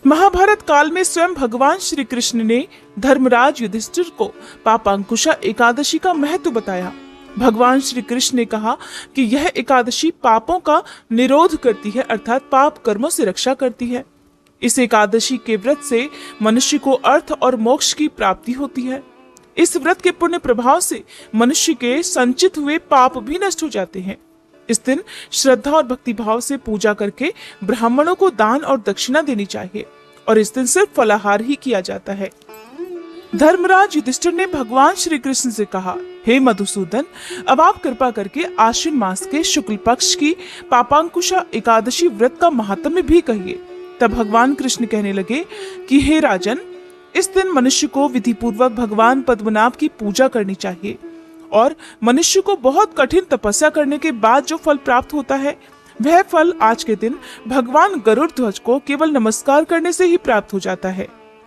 महाभारत काल में स्वयं भगवान श्री कृष्ण ने धर्मराज युधिष्ठिर को पापांकुशा एकादशी का महत्व बताया। भगवान श्री कृष्ण ने कहा कि यह एकादशी पापों का निरोध करती है, अर्थात पाप कर्मों से रक्षा करती है। इस एकादशी के व्रत से मनुष्य को अर्थ और मोक्ष की प्राप्ति होती है। इस व्रत के पुण्य प्रभाव से मनुष्य के संचित हुए पाप भी नष्ट हो जाते हैं। इस दिन श्रद्धा और भक्ति भाव से पूजा करके ब्राह्मणों को दान और दक्षिणा देनी चाहिए और इस दिन सिर्फ फलाहार ही किया जाता है। धर्मराज युधिष्ठिर ने भगवान श्री कृष्ण से कहा, हे मधुसूदन, अब आप कृपा करके आश्विन मास के शुक्ल पक्ष की पापांकुशा एकादशी व्रत का महात्म्य भी कहिए। तब भगवान कृष्ण कहने लगे कि हे राजन, इस दिन मनुष्य को विधि पूर्वक भगवान पद्मनाभ की पूजा करनी चाहिए और मनुष्य को बहुत कठिन तपस्या करने के बाद जो फल प्राप्त होता है वह फल आज के दिन भगवान गरुड़ ध्वज को केवल नमस्कार करने से ही प्राप्त हो जाता है।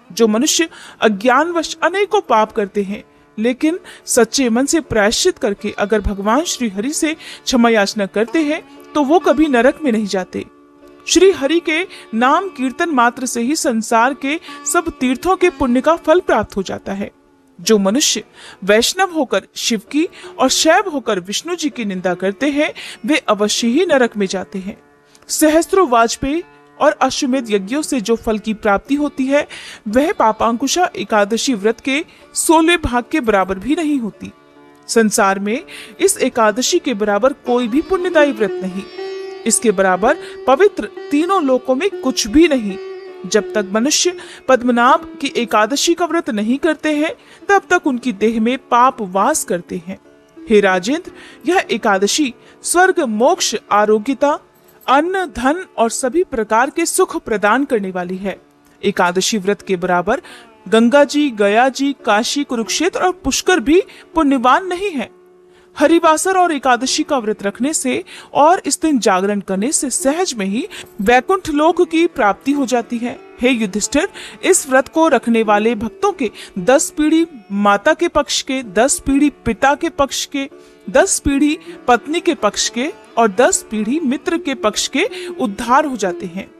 जो मनुष्य अज्ञानवश अनेकों पाप करते हैं लेकिन सच्चे मन से प्रायश्चित करके अगर भगवान श्री हरि से क्षमा याचना करते हैं तो वो कभी नरक में नहीं जाते। श्री हरि के नाम कीर्तन मात्र से ही संसार के सब तीर्थों के पुण्य का फल प्राप्त हो जाता है। जो मनुष्य वैष्णव होकर शिव की और शैव होकर विष्णु जी की निंदा करते हैं वे अवश्य ही नरक में जाते हैं। सहस्त्रों वाजपेयी और अश्वमेध यज्ञों से जो फल की प्राप्ति होती है वह पापांकुशा एकादशी व्रत के 16 भाग के बराबर भी नहीं होती। संसार में इस एकादशी के बराबर कोई भी पुण्यदायी व्रत नहीं। इसके बराबर पवित्र तीनों लोकों में कुछ भी नहीं। जब तक मनुष्य पद्मनाभ की एकादशी का व्रत नहीं करते हैं तब तक उनकी देह में पाप वास करते हैं। हे राजेंद्र, यह एकादशी स्वर्ग, मोक्ष, आरोग्यता, अन्न, धन और सभी प्रकार के सुख प्रदान करने वाली है। एकादशी व्रत के बराबर गंगा जी, गया जी, काशी, कुरुक्षेत्र और पुष्कर भी पुण्यवान नहीं है। हरिवासर और एकादशी का व्रत रखने से और इस दिन जागरण करने से सहज में ही वैकुंठ लोक की प्राप्ति हो जाती है। हे युधिष्ठिर, इस व्रत को रखने वाले भक्तों के 10 पीढ़ी माता के पक्ष के, 10 पीढ़ी पिता के पक्ष के, 10 पीढ़ी पत्नी के पक्ष के और 10 पीढ़ी मित्र के पक्ष के उद्धार हो जाते हैं।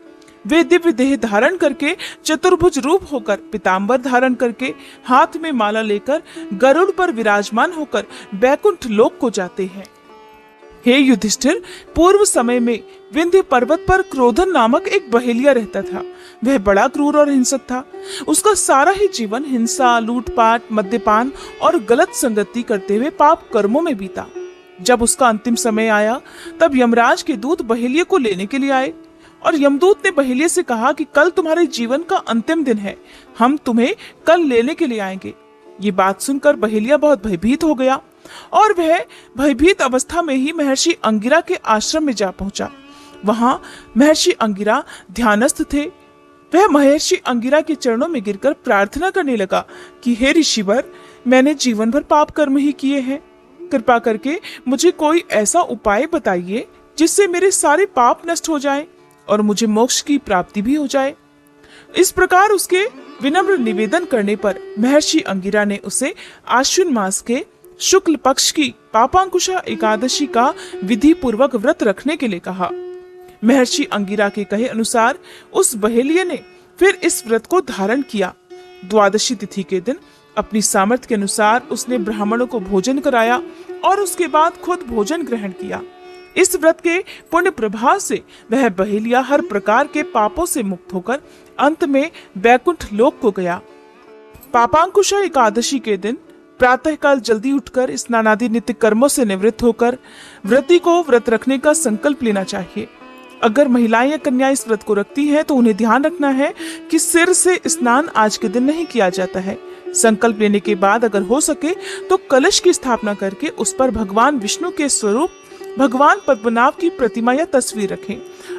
वे दिव्य देह धारण करके, चतुर्भुज रूप होकर, पीतांबर धारण करके, हाथ में माला लेकर, गरुड़ पर विराजमान होकर वैकुंठ लोक को जाते हैं। हे युधिष्ठिर, पूर्व समय में विंध्य पर्वत पर क्रोधन नामक एक बहेलिया रहता था। वह बड़ा क्रूर और हिंसक था। उसका सारा ही जीवन हिंसा, लूटपाट, मद्यपान और गलत संगति करते हुए पाप कर्मों में बीता। जब उसका अंतिम समय आया तब यमराज के दूत बहेलिये को लेने के लिए आए और यमदूत ने बहेलिये से कहा कि कल तुम्हारे जीवन का अंतिम दिन है, हम तुम्हें कल लेने के लिए आएंगे। ये बात सुनकर बहेलिया बहुत भयभीत हो गया और वह भयभीत अवस्था में ही महर्षि अंगिरा के आश्रम में जा पहुंचा। वहां महर्षि अंगिरा ध्यानस्थ थे। वह महर्षि अंगिरा के चरणों में गिरकर प्रार्थना करने लगा कि हे ऋषिवर, मैंने जीवन भर पाप कर्म ही किए हैं। कृपा करके मुझे कोई ऐसा उपाय बताइए जिससे मेरे सारे पाप नष्ट हो जाएं और मुझे मोक्ष की प्राप्ति भी हो जाए। इस प्रकार उसके विनम्र निवेदन करने पर महर्षि अंगिरा ने उसे आश्विन मास के शुक्ल पक्ष की पापांकुशा एकादशी का विधि पूर्वक व्रत रखने के लिए कहा। महर्षि अंगिरा के कहे अनुसार उस बहेलिये ने फिर इस व्रत को धारण किया। द्वादशी तिथि के दिन अपनी सामर्थ्य के अनुसार उसने ब्राह्मणों को भोजन कराया और उसके बाद खुद भोजन ग्रहण किया। इस व्रत के पुण्य प्रभाव से वह बहेलिया हर प्रकार के पापों से मुक्त होकर अंत में वैकुंठ लोक को गया। पापांकुशा एकादशी के दिन प्रातःकाल जल्दी उठकर स्नानादि नित्य कर्मों से निवृत्त होकर व्रती को व्रत रखने का संकल्प लेना चाहिए। अगर महिलाएं या कन्या इस व्रत को रखती हैं तो उन्हें ध्यान रखना है कि सिर से स्नान आज के दिन नहीं किया जाता है। संकल्प लेने के बाद अगर हो सके तो कलश की स्थापना करके उस पर भगवान विष्णु के स्वरूप भगवान पद्मनाभ की प्रतिमा या तस्वीर रखें।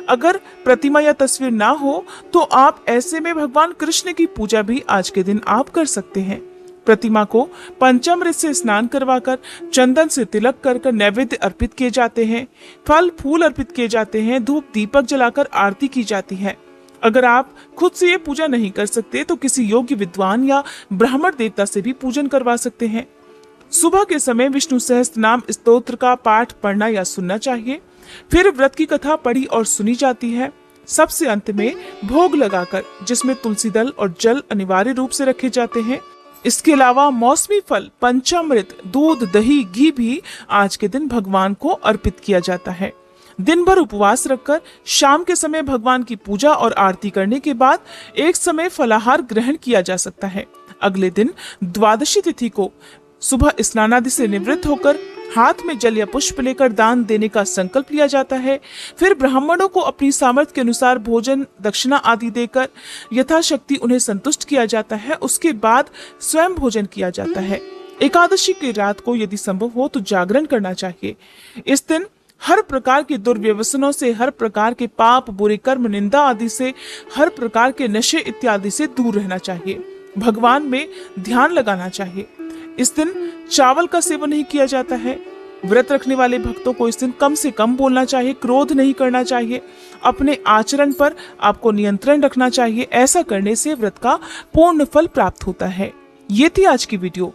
अगर प्रतिमा या तस्वीर ना हो तो आप ऐसे में भगवान कृष्ण की पूजा भी आज के दिन आप कर सकते हैं। प्रतिमा को पंचामृत से स्नान करवाकर चंदन से तिलक कर नैवेद्य अर्पित किए जाते हैं, फल फूल अर्पित किए जाते हैं, धूप दीपक जलाकर आरती की जाती है। अगर आप खुद से ये पूजा नहीं कर सकते तो किसी योग्य विद्वान या ब्राह्मण देवता से भी पूजन करवा सकते हैं। सुबह के समय विष्णु सहस्त्र नाम स्तोत्र का पाठ पढ़ना या सुनना चाहिए। फिर व्रत की कथा पढ़ी और सुनी जाती है। सबसे अंत में भोग लगाकर, जिसमें तुलसी दल और जल अनिवार्य रूप से रखे जाते हैं। इसके अलावा मौसमी फल, पंचामृत, दूध, दही, घी भी आज के दिन भगवान को अर्पित किया जाता है। दिन भर उपवास रखकर शाम के समय भगवान की पूजा और आरती करने के बाद एक समय फलाहार ग्रहण किया जा सकता है। अगले दिन द्वादशी तिथि को सुबह स्नान आदि से निवृत्त होकर हाथ में जल या पुष्प लेकर दान देने का संकल्प लिया जाता है। फिर ब्राह्मणों को अपनी सामर्थ्य के अनुसार भोजन, दक्षिणा आदि देकर यथाशक्ति उन्हें संतुष्ट किया जाता है। उसके बाद स्वयं भोजन किया जाता है। एकादशी की रात को यदि संभव हो तो जागरण करना चाहिए। इस दिन हर प्रकार के दुर्व्यसनों से, हर प्रकार के पाप, बुरे कर्म, निंदा आदि से, हर प्रकार के नशे इत्यादि से दूर रहना चाहिए। भगवान में ध्यान लगाना चाहिए। इस दिन चावल का सेवन नहीं किया जाता है। व्रत रखने वाले भक्तों को इस दिन कम से कम बोलना चाहिए, क्रोध नहीं करना चाहिए। अपने आचरण पर आपको नियंत्रण रखना चाहिए। ऐसा करने से व्रत का पूर्ण फल प्राप्त होता है। ये थी आज की वीडियो।